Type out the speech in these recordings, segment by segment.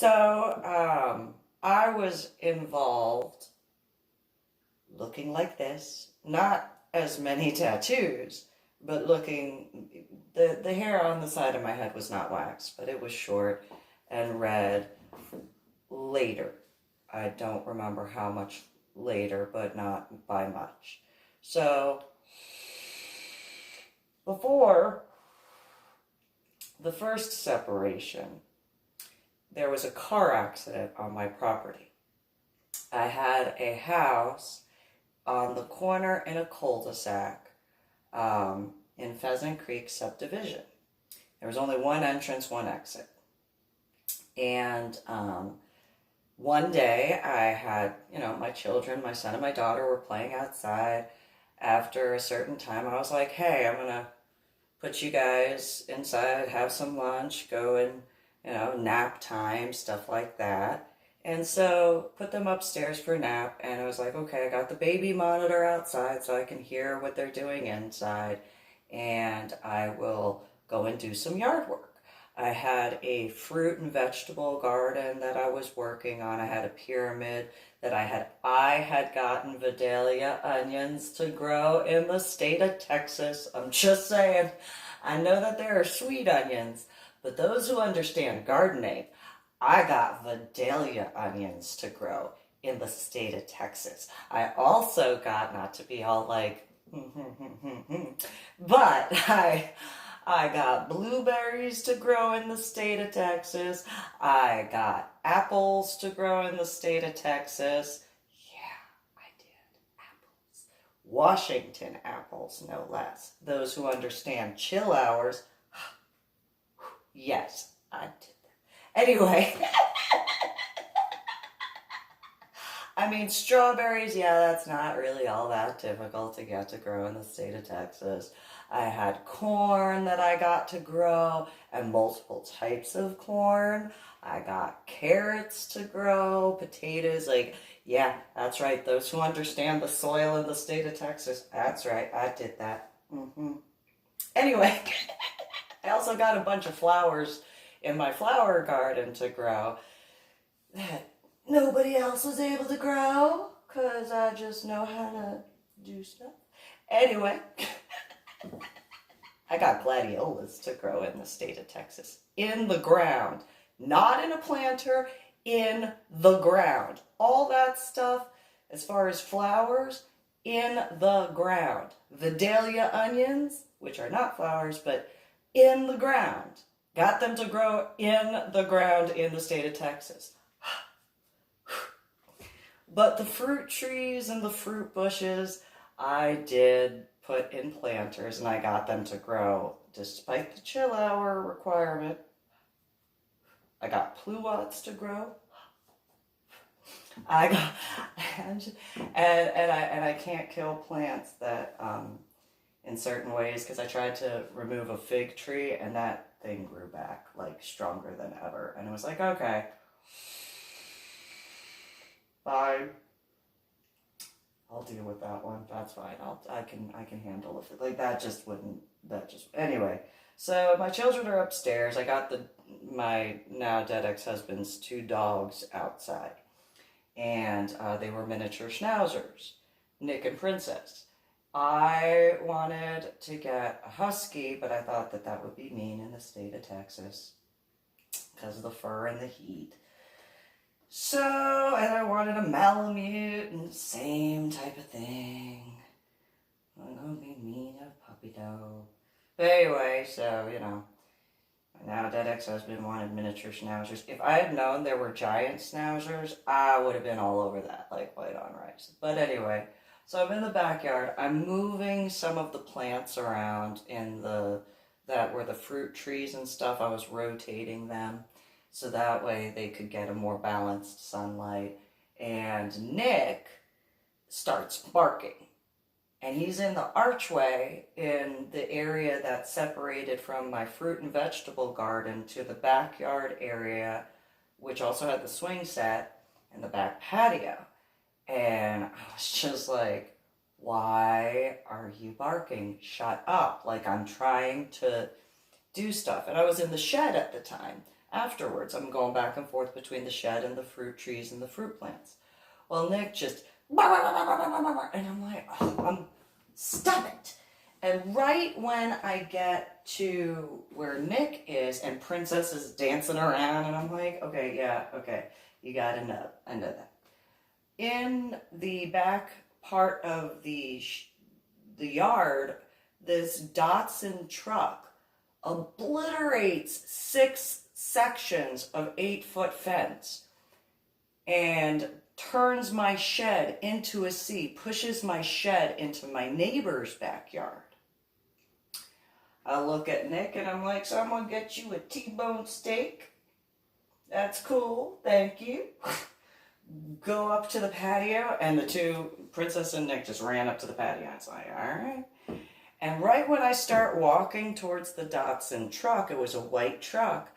I was involved looking like this, not as many tattoos, but the hair on the side of my head was not waxed, but it was short and red later. I don't remember how much later, but not by much. So, before the first separation, there was a car accident on my property. I had a house on the corner in a cul-de-sac in Pheasant Creek Subdivision. There was only one entrance, one exit. And one day I had, my children, my son and my daughter were playing outside. After a certain time, I was like, hey, I'm going to put you guys inside, have some lunch, go and, nap time, stuff like that. And so put them upstairs for a nap, and I was like, okay, I got the baby monitor outside so I can hear what they're doing inside, and I will go and do some yard work. I had a fruit and vegetable garden that I was working on. I had a pyramid that I had gotten Vidalia onions to grow in the state of Texas. I'm just saying, I know that there are sweet onions, but those who understand gardening, I got Vidalia onions to grow in the state of Texas. I also got, not to be all like, but I got blueberries to grow in the state of Texas. I got apples to grow in the state of Texas. Yeah, I did. Apples. Washington apples, no less. Those who understand chill hours, yes, I did that. Anyway, I mean, strawberries, yeah, that's not really all that difficult to get to grow in the state of Texas. I had corn that I got to grow, and multiple types of corn. I got carrots to grow, potatoes, yeah, that's right. Those who understand the soil in the state of Texas, that's right, I did that. Anyway, I also got a bunch of flowers in my flower garden to grow that nobody else was able to grow, because I just know how to do stuff. Anyway, I got gladiolas to grow in the state of Texas. In the ground. Not in a planter, in the ground. All that stuff, as far as flowers, in the ground. Vidalia onions, which are not flowers, but in the ground. Got them to grow in the ground in the state of Texas. But the fruit trees and the fruit bushes, I did put in planters, and I got them to grow despite the chill hour requirement. I got pluots to grow. I got and I can't kill plants that in certain ways, because I tried to remove a fig tree and that thing grew back stronger than ever, and it was like, okay, fine. I'll deal with that one. That's fine. I can handle it. Anyway. So my children are upstairs. I got my now dead ex-husband's 2 dogs outside, and they were miniature schnauzers, Nick and Princess. I wanted to get a husky, but I thought that would be mean in the state of Texas because of the fur and the heat. So, and I wanted a Malamute, and same type of thing. I'm gonna be mean to a puppy dog. But anyway, so, my now dead ex-husband wanted miniature schnauzers. If I had known there were giant schnauzers, I would have been all over that, like white on rice. But anyway, so I'm in the backyard. I'm moving some of the plants around that were the fruit trees and stuff. I was rotating them, so that way they could get a more balanced sunlight. And Nick starts barking. And he's in the archway in the area that's separated from my fruit and vegetable garden to the backyard area, which also had the swing set and the back patio. And I was just like, why are you barking? Shut up. I'm trying to do stuff. And I was in the shed at the time. afterwards. I'm going back and forth between the shed and the fruit trees and the fruit plants. Well, Nick just, and I'm like, oh, stop it. And right when I get to where Nick is and Princess is dancing around, and I'm like, okay, yeah, okay, you gotta know, I know that. In the back part of the yard, this Datsun truck obliterates 6 sections of 8-foot fence and turns my shed into a sea, pushes my shed into my neighbor's backyard. I look at Nick and I'm like, so I'm gonna get you a T-bone steak. That's cool, thank you. Go up to the patio, and the two, Princess and Nick, just ran up to the patio. I was like, all right. And right when I start walking towards the Datsun truck, it was a white truck,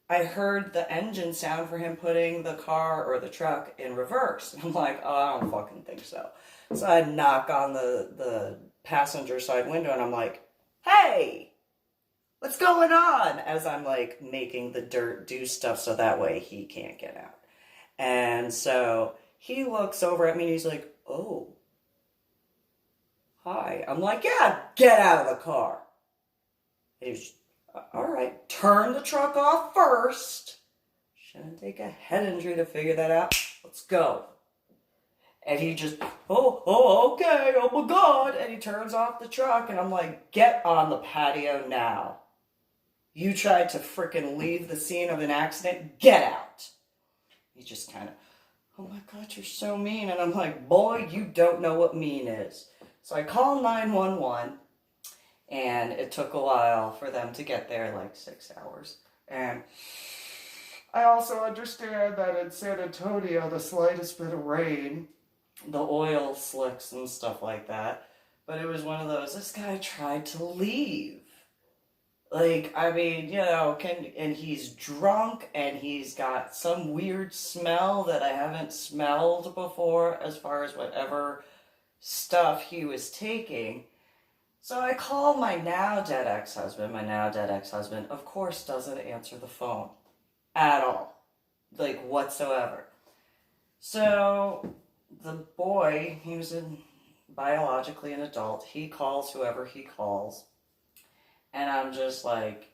I heard the engine sound for him putting the car or the truck in reverse. And I'm like, oh, I don't fucking think so. So I knock on the passenger side window and I'm like, hey, what's going on? As I'm like making the dirt do stuff so that way he can't get out. And so he looks over at me and he's like, oh, hi. I'm like, yeah, get out of the car. And he's, all right, turn the truck off first. Shouldn't take a head injury to figure that out. Let's go. And he just, oh, okay, oh my God. And he turns off the truck and I'm like, get on the patio now. You tried to frickin' leave the scene of an accident, get out. He just kind of, oh my God, you're so mean. And I'm like, boy, you don't know what mean is. So I call 911. And it took a while for them to get there, like 6 hours. And I also understand that in San Antonio, the slightest bit of rain, the oil slicks and stuff like that. But it was one of those, this guy tried to leave. Like, I mean, you know, and he's drunk and he's got some weird smell that I haven't smelled before as far as whatever stuff he was taking. So I call my now dead ex-husband. My now dead ex-husband, of course, doesn't answer the phone at all, like whatsoever. So the boy, he was biologically an adult. He calls whoever he calls. And I'm just like,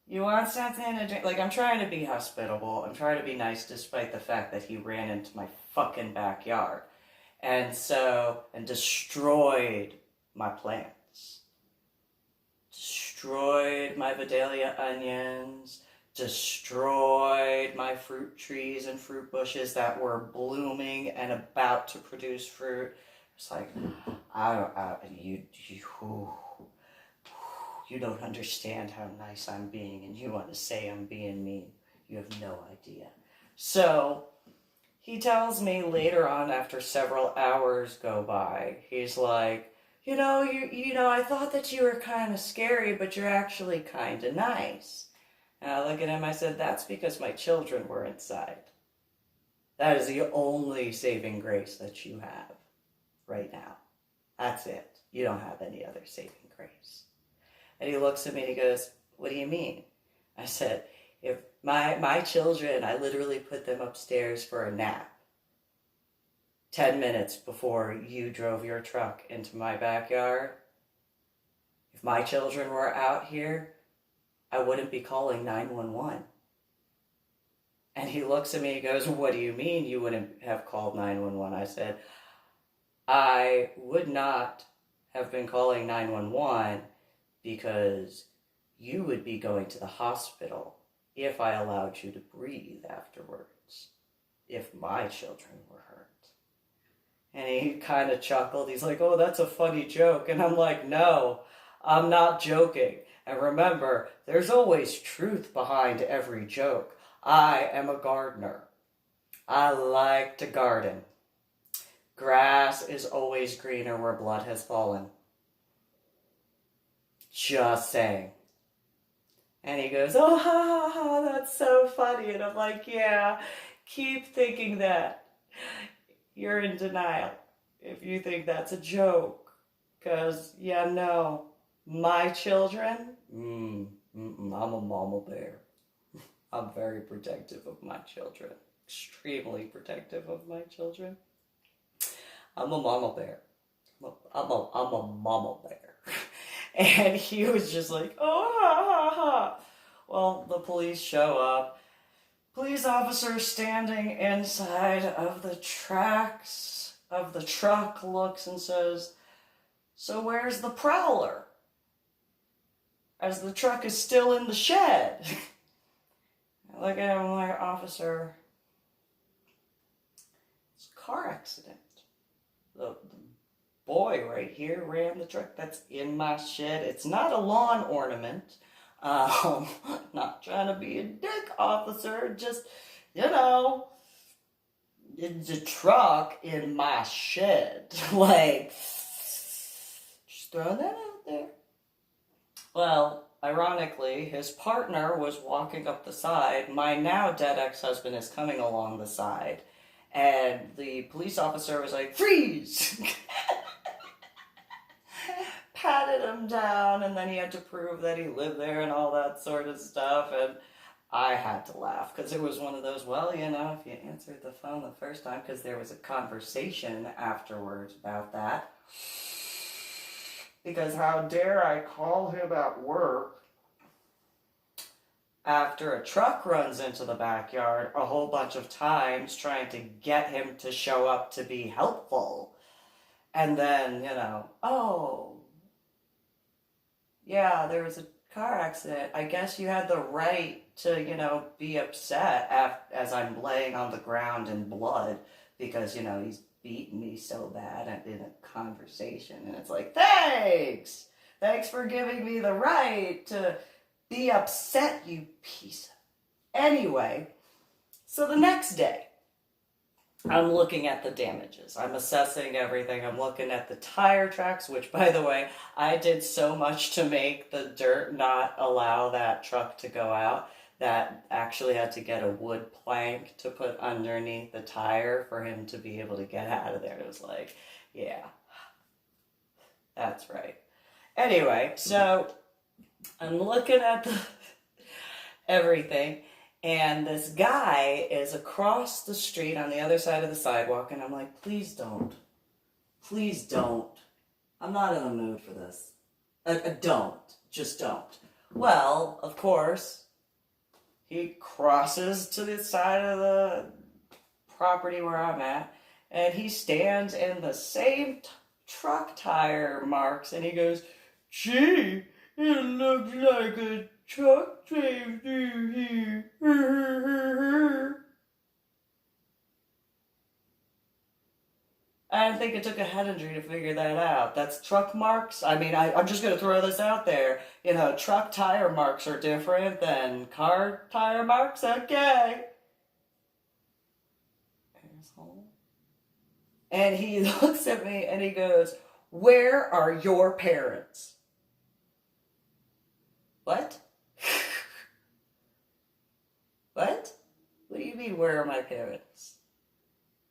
you want something to drink? Like, I'm trying to be hospitable. I'm trying to be nice despite the fact that he ran into my fucking backyard. And destroyed my plants. Destroyed my Vidalia onions. Destroyed my fruit trees and fruit bushes that were blooming and about to produce fruit. It's like, you don't understand how nice I'm being, and you want to say I'm being mean. You have no idea. So he tells me later on, after several hours go by, he's like, you know, I thought that you were kind of scary, but you're actually kind of nice. And I look at him, I said, that's because my children were inside. That is the only saving grace that you have right now. That's it. You don't have any other saving grace. And he looks at me and he goes, what do you mean? I said, if my children, I literally put them upstairs for a nap 10 minutes before you drove your truck into my backyard. If my children were out here, I wouldn't be calling 911. And he looks at me and goes, what do you mean you wouldn't have called 911? I said, I would not have been calling 911 because you would be going to the hospital if I allowed you to breathe afterwards, if my children were hurt. And he kind of chuckled. He's like, oh, that's a funny joke. And I'm like, no, I'm not joking. And remember, there's always truth behind every joke. I am a gardener. I like to garden. Grass is always greener where blood has fallen. Just saying. And he goes, oh, ha, ha, ha, that's so funny. And I'm like, yeah, keep thinking that. You're in denial if you think that's a joke. Because, yeah, no. My children, I'm a mama bear. I'm very protective of my children. Extremely protective of my children. I'm a mama bear. I'm a mama bear. And he was just like, oh, ha, ha, ha. Well, the police show up. Police officer standing inside of the tracks of the truck looks and says, so where's the prowler? As the truck is still in the shed. I look at him like, officer, it's a car accident. The boy right here ran the truck that's in my shed. It's not a lawn ornament. Not trying to be a dick, officer. Just, it's a truck in my shed. Like, just throwing that out there. Well, ironically, his partner was walking up the side. My now dead ex-husband is coming along the side. And the police officer was like, freeze! Patted him down, and then he had to prove that he lived there and all that sort of stuff. And I had to laugh, because it was one of those, well, if you answered the phone the first time, because there was a conversation afterwards about that. Because how dare I call him at work after a truck runs into the backyard a whole bunch of times trying to get him to show up to be helpful. And then, oh, yeah, there was a car accident. I guess you had the right to, be upset as I'm laying on the ground in blood because, he's beaten me so bad in a conversation. And it's like, thanks! Thanks for giving me the right to be upset, you piece of... Anyway, so the next day, I'm looking at the damages. I'm assessing everything. I'm looking at the tire tracks, which, by the way, I did so much to make the dirt not allow that truck to go out that actually had to get a wood plank to put underneath the tire for him to be able to get out of there. It was like, yeah, that's right. Anyway, so I'm looking at everything. And this guy is across the street on the other side of the sidewalk, and I'm like, please don't. Please don't. I'm not in the mood for this. Don't. Just don't. Well, of course, he crosses to the side of the property where I'm at, and he stands in the same truck tire marks, and he goes, gee, it looks like a truck came through here. I don't think it took a head injury to figure that out. That's truck marks. I mean, I'm just going to throw this out there. Truck tire marks are different than car tire marks. Okay. Asshole. And he looks at me and he goes, where are your parents? What? What? What do you mean, where are my parents?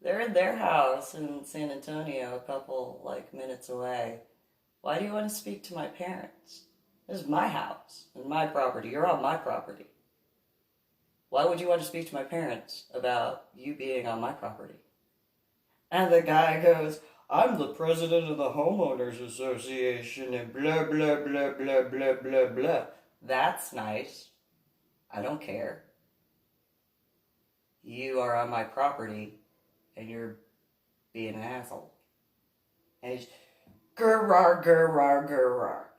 They're in their house in San Antonio, a couple, minutes away. Why do you want to speak to my parents? This is my house and my property. You're on my property. Why would you want to speak to my parents about you being on my property? And the guy goes, I'm the president of the Homeowners Association and blah, blah, blah, blah, blah, blah, blah. That's nice. I don't care. You are on my property and you're being an asshole. And he's, grr-rar, grr-rar, grr-rar.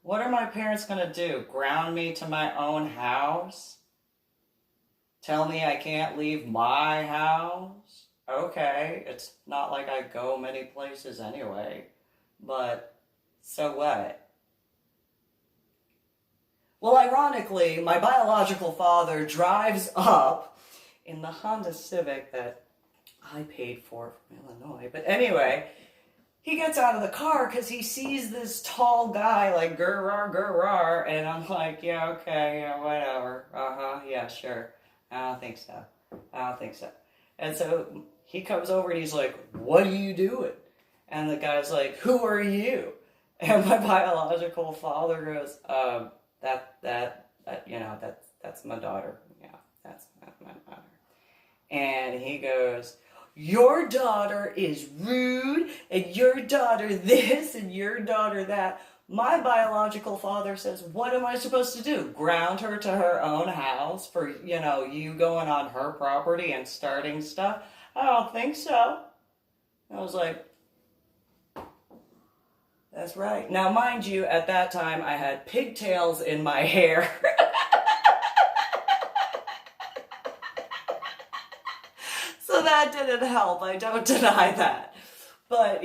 What are my parents going to do? Ground me to my own house? Tell me I can't leave my house? Okay, it's not like I go many places anyway. But, so what? Well, ironically, my biological father drives up in the Honda Civic that I paid for from Illinois. But anyway, he gets out of the car because he sees this tall guy like grr-rar, and I'm like, yeah, okay, yeah, whatever. Yeah, sure. I don't think so. And so he comes over and he's like, what are you doing? And the guy's like, who are you? And my biological father goes, that's That's my daughter. Yeah, that's my daughter. And he goes, your daughter is rude, and your daughter this, and your daughter that. My biological father says, what am I supposed to do? Ground her to her own house for, you going on her property and starting stuff? I don't think so. I was like, that's right. Now, mind you, at that time, I had pigtails in my hair. So that didn't help. I don't deny that. But,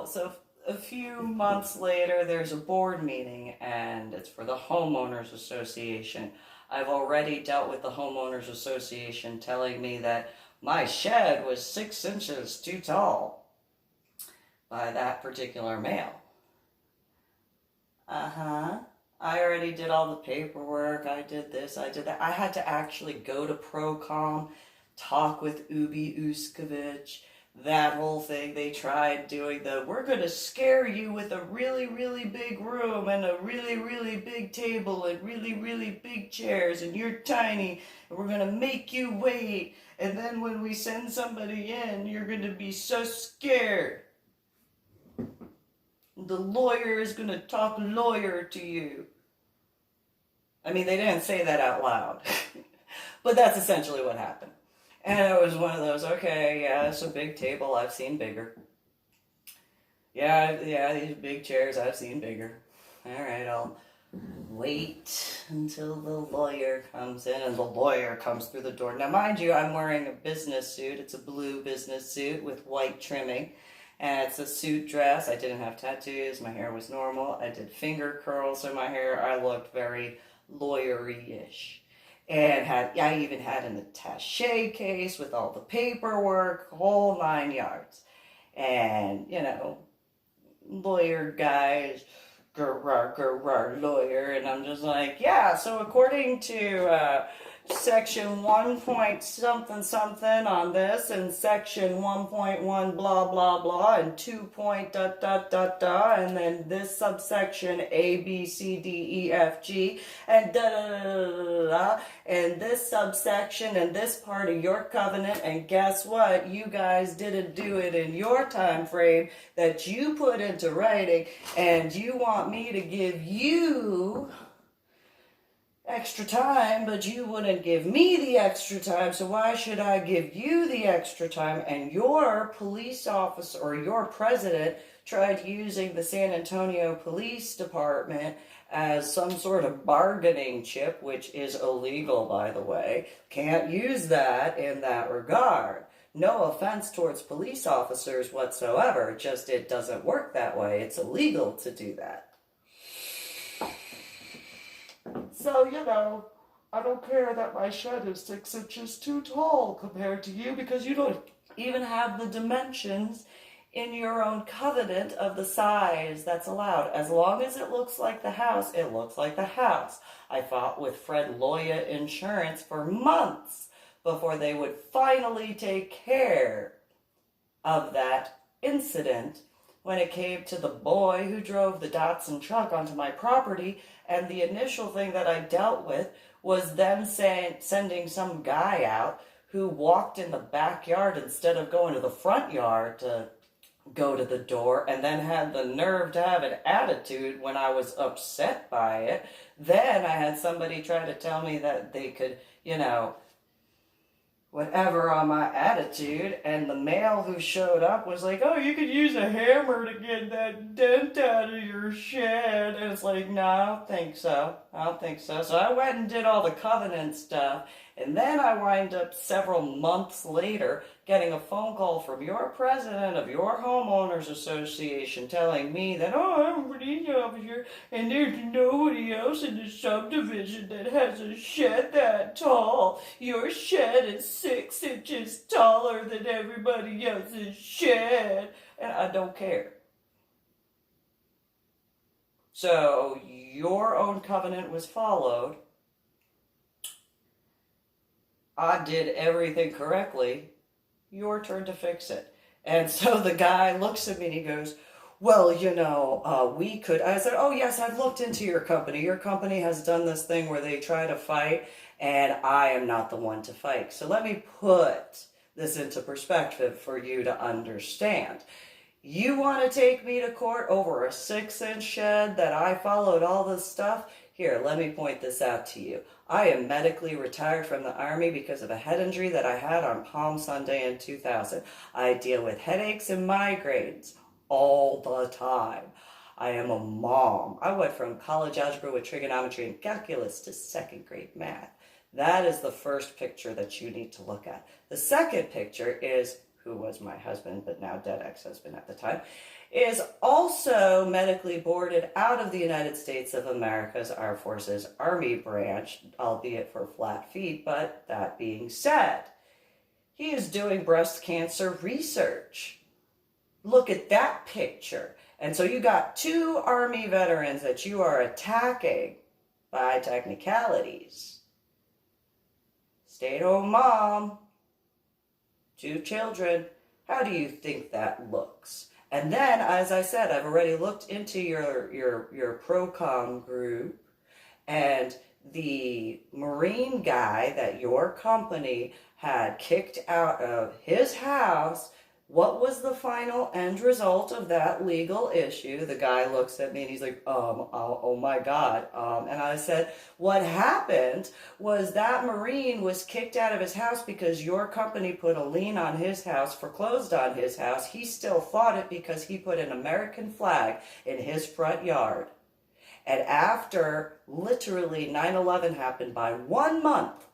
so a few months later, there's a board meeting, and it's for the Homeowners Association. I've already dealt with the Homeowners Association telling me that my shed was 6 inches too tall by that particular male. I already did all the paperwork. I did this, I did that. I had to actually go to Procom, talk with Ubi Uskovich, that whole thing. They tried doing we're going to scare you with a really, really big room and a really, really big table and really, really big chairs, and you're tiny, and we're going to make you wait, and then when we send somebody in, you're going to be so scared. The lawyer is going to talk lawyer to you. I mean, they didn't say that out loud, but that's essentially what happened. And it was one of those, okay, yeah, it's a big table, I've seen bigger. Yeah, these big chairs, I've seen bigger. All right, I'll wait until the lawyer comes in, and the lawyer comes through the door. Now, mind you, I'm wearing a business suit. It's a blue business suit with white trimming, and it's a suit dress. I didn't have tattoos. My hair was normal. I did finger curls in my hair. I looked very lawyery-ish. And I even had an attaché case with all the paperwork, whole 9 yards. And, lawyer guys, lawyer. And I'm just like, yeah, so according to section 1 point something something on this, and section 1.1 blah blah blah, and 2 point dot dot dot dot, and then this subsection A B C D E F G, and da da da da da, and this subsection and this part of your covenant, and guess what? You guys didn't do it in your time frame that you put into writing, and you want me to give you extra time, but you wouldn't give me the extra time, so why should I give you the extra time? And your police officer, or your president, tried using the San Antonio Police Department as some sort of bargaining chip, which is illegal, by the way. Can't use that in that regard. No offense towards police officers whatsoever, just it doesn't work that way. It's illegal to do that. So, I don't care that my shed is 6 inches too tall compared to you, because you don't even have the dimensions in your own covenant of the size that's allowed. As long as it looks like the house, it looks like the house. I fought with Fred Loya Insurance for months before they would finally take care of that incident when it came to the boy who drove the Datsun truck onto my property. And the initial thing that I dealt with was them sending some guy out who walked in the backyard instead of going to the front yard to go to the door, and then had the nerve to have an attitude when I was upset by it. Then I had somebody try to tell me that they could, whatever on my attitude, and the male who showed up was like, oh, you could use a hammer to get that dent out of your shed. And it's like, no, I don't think so. So I went and did all the covenant stuff, and then I wind up several months later getting a phone call from your president of your homeowners association telling me that, oh, I'm a police officer, and there's nobody else in the subdivision that has a shed that tall. Your shed is 6 inches taller than everybody else's shed, and I don't care. So your own covenant was followed. I did everything correctly. Your turn to fix it. And so the guy looks at me and he goes, well, we could. I said, oh, yes, I've looked into your company. Your company has done this thing where they try to fight and I am not the one to fight. So let me put this into perspective for you to understand. You want to take me to court over a 6-inch shed that I followed all this stuff? Here, let me point this out to you. I am medically retired from the Army because of a head injury that I had on Palm Sunday in 2000. I deal with headaches and migraines all the time. I am a mom. I went from college algebra with trigonometry and calculus to 2nd grade math. That is the first picture that you need to look at. The second picture is, who was my husband, but now dead ex-husband at the time, is also medically boarded out of the United States of America's Armed Forces Army branch, albeit for flat feet, but that being said, he is doing breast cancer research. Look at that picture. And so you got 2 Army veterans that you are attacking by technicalities. Stay-at-home mom, 2 children. How do you think that looks? And then, as I said, I've already looked into your Procom group, and the Marine guy that your company had kicked out of his house. What was the final end result of that legal issue? The guy looks at me and he's like, oh my God. And I said, what happened was that Marine was kicked out of his house because your company put a lien on his house, foreclosed on his house. He still fought it because he put an American flag in his front yard. And after literally 9/11 happened by 1 month,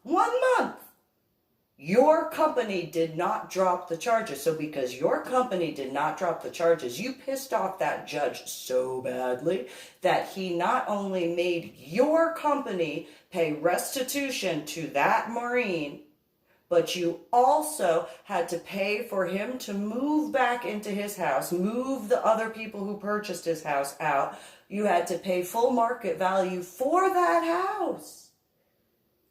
your company did not drop the charges. So because your company did not drop the charges, you pissed off that judge so badly that he not only made your company pay restitution to that Marine, but you also had to pay for him to move back into his house, move the other people who purchased his house out. You had to pay full market value for that house.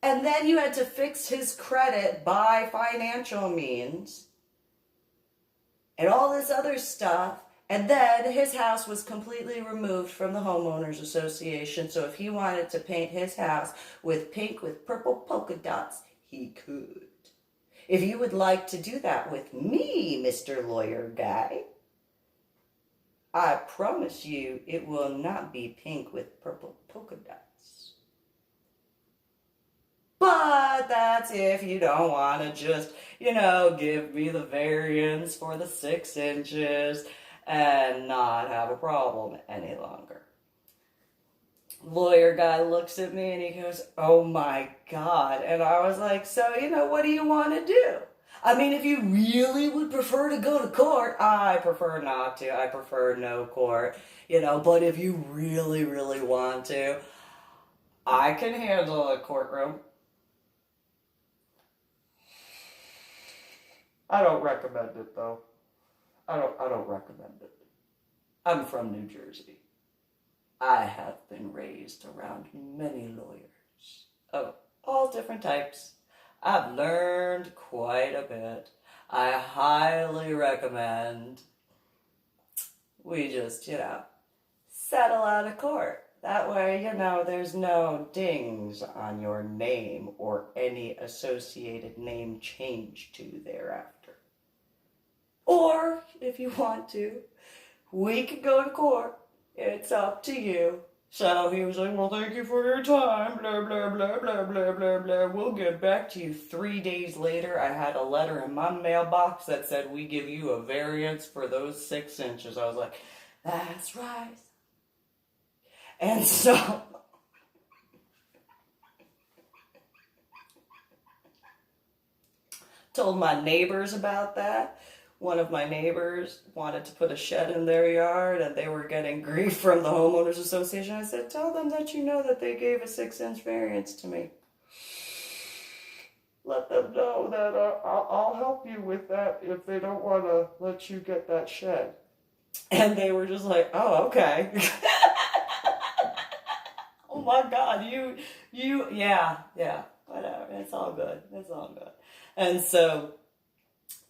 And then you had to fix his credit by financial means and all this other stuff. And then his house was completely removed from the Homeowners Association. So if he wanted to paint his house with pink with purple polka dots, he could. If you would like to do that with me, Mr. Lawyer Guy, I promise you it will not be pink with purple polka dots. But that's if you don't want to just, give me the variance for the 6 inches and not have a problem any longer. Lawyer guy looks at me and he goes, oh my God. And I was like, so, what do you want to do? I mean, if you really would prefer to go to court, I prefer not to. I prefer no court, but if you really, really want to, I can handle a courtroom. I don't recommend it, though. I don't recommend it. I'm from New Jersey. I have been raised around many lawyers of all different types. I've learned quite a bit. I highly recommend we just, settle out of court. That way, there's no dings on your name or any associated name change to thereafter. Or, if you want to, we could go to court. It's up to you. So he was like, well, thank you for your time, blah, blah, blah, blah, blah, blah, blah. We'll get back to you. 3 days later, I had a letter in my mailbox that said, we give you a variance for those 6 inches. I was like, that's right. And so, told my neighbors about that. One of my neighbors wanted to put a shed in their yard and they were getting grief from the Homeowners Association. I said, tell them that that they gave a 6-inch variance to me. Let them know that I'll help you with that if they don't want to let you get that shed. And they were just like, oh, okay. Oh my God, yeah, whatever. It's all good. And so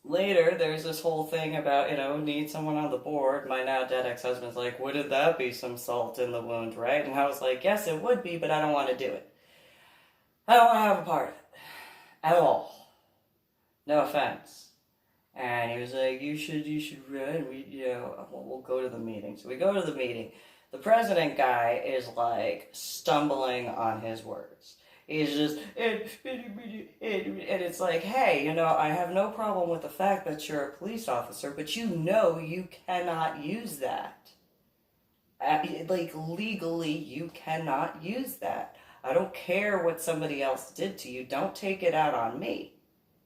later, there's this whole thing about, need someone on the board. My now dead ex-husband's like, wouldn't that be some salt in the wound, right? And I was like, yes, it would be, but I don't want to do it. I don't want to have a part of it at all. No offense. And he was like, you should run. We'll go to the meeting. So we go to the meeting. The president guy is like stumbling on his words. He's just, and it's like, hey, I have no problem with the fact that you're a police officer, but you cannot use that. Like, legally, you cannot use that. I don't care what somebody else did to you. Don't take it out on me.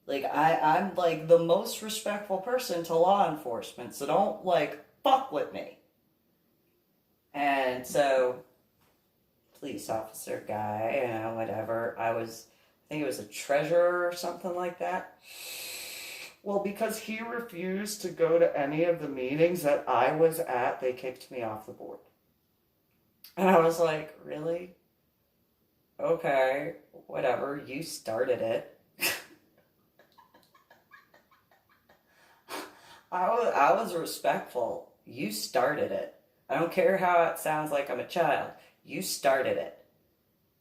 Like, I'm, like, the most respectful person to law enforcement, so don't, like, fuck with me. And so, police officer guy, whatever, I think it was a treasurer or something like that. Well, because he refused to go to any of the meetings that I was at, they kicked me off the board. And I was like, really? Okay, whatever, you started it. I was respectful. You started it. I don't care how it sounds like I'm a child. You started it.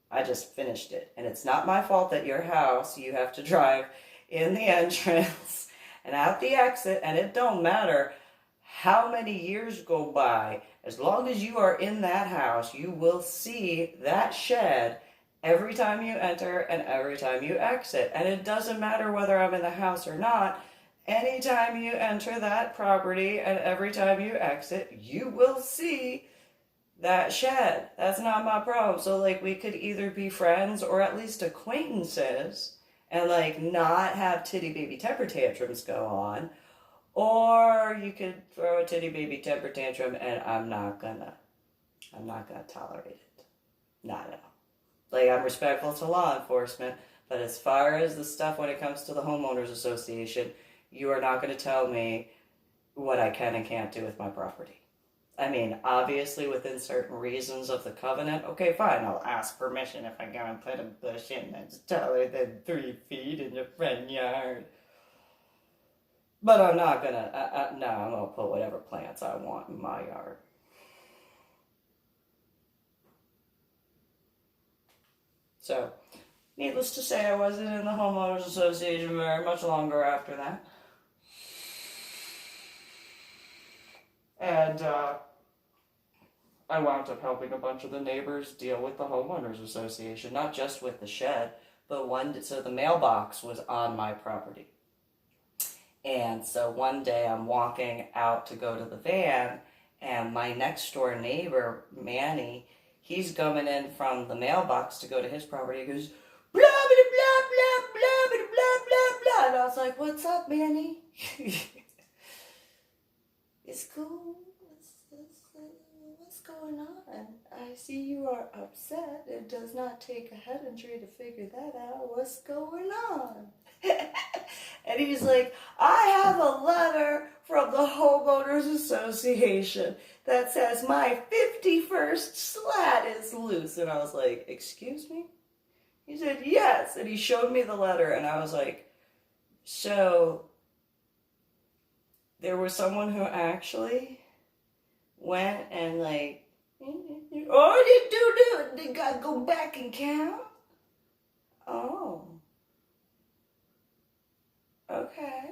I just finished it. And it's not my fault that your house, you have to drive in the entrance and out the exit, and it don't matter how many years go by. As long as you are in that house, you will see that shed every time you enter and every time you exit. And it doesn't matter whether I'm in the house or not. Anytime you enter that property and every time you exit, you will see that shed. That's not my problem. So, like, we could either be friends or at least acquaintances and, like, not have titty baby temper tantrums go on. Or you could throw a titty baby temper tantrum and I'm not gonna tolerate it. Not at all. Like, I'm respectful to law enforcement, but as far as the stuff when it comes to the Homeowners Association, you are not going to tell me what I can and can't do with my property. I mean, obviously within certain reasons of the covenant, okay, fine, I'll ask permission if I go and put a bush in that's taller than 3 feet in the front yard. But I'm not going to, I'm going to put whatever plants I want in my yard. So, needless to say, I wasn't in the Homeowners Association very much longer after that. And I wound up helping a bunch of the neighbors deal with the Homeowners Association, not just with the shed, but so the mailbox was on my property. And so one day I'm walking out to go to the van, and my next door neighbor, Manny, he's coming in from the mailbox to go to his property. He goes, blah, blah, blah, blah, blah, blah, blah, blah, blah. And I was like, what's up, Manny? It's cool. What's going on? I see you are upset. It does not take a head injury to figure that out. What's going on? And he's like, I have a letter from the Homeowners Association that says my 51st slat is loose. And I was like, excuse me? He said, yes. And he showed me the letter, and I was like, so there was someone who actually went and, like, oh, they gotta go back and count? Oh. Okay.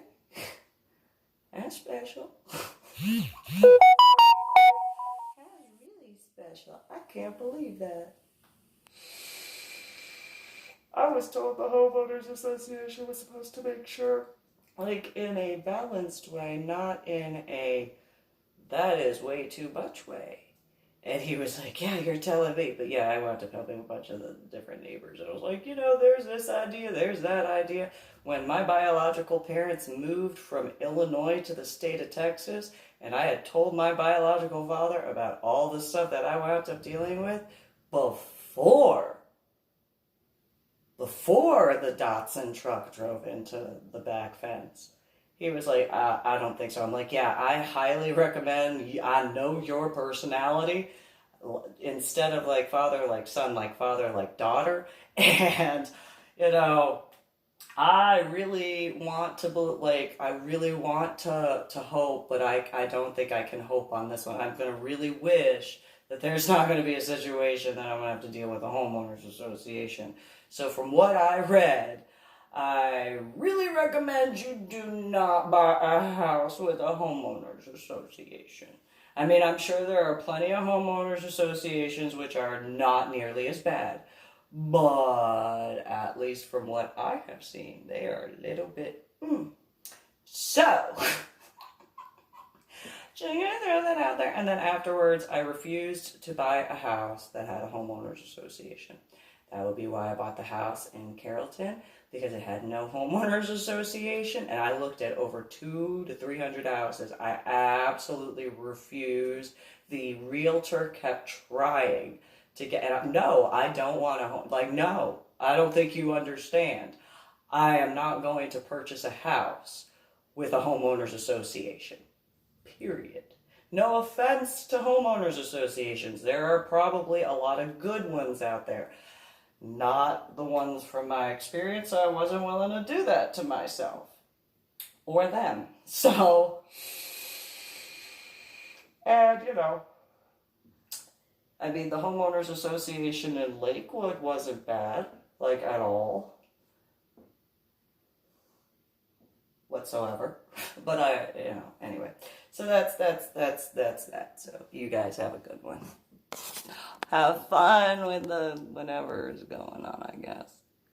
That's special. That's really special. I can't believe that. I was told the Homeowners Association was supposed to make sure, like, in a balanced way, not in a that is way too much way. And he was like, yeah, you're telling me. But yeah, I wound up helping a bunch of the different neighbors. And I was like, there's this idea, there's that idea. When my biological parents moved from Illinois to the state of Texas, and I had told my biological father about all the stuff that I wound up dealing with before the Datsun truck drove into the back fence. He was like, I don't think so. I'm like, yeah, I highly recommend, I know your personality. Instead of like father, like son, like father, like daughter. And, I really want to, to hope, but I don't think I can hope on this one. I'm going to really wish that there's not going to be a situation that I'm going to have to deal with a Homeowners Association. So from what I read, I really recommend you do not buy a house with a homeowners association. I mean, I'm sure there are plenty of homeowners associations which are not nearly as bad, but at least from what I have seen, they are a little bit. So, just gonna throw that out there. And then afterwards, I refused to buy a house that had a homeowners association. That would be why I bought the house in Carrollton, because it had no homeowners association, and I looked at over 200 to 300 houses. I absolutely refused. The realtor kept trying to get, and no, I don't want a home, like, no, I don't think you understand. I am not going to purchase a house with a homeowners association, period. No offense to homeowners associations. There are probably a lot of good ones out there. Not the ones from my experience. I wasn't willing to do that to myself or them. So, and I mean, the homeowners association in Lakewood wasn't bad, like at all, whatsoever. But anyway. So that's that. So you guys have a good one. Have fun with the whatever is going on, I guess.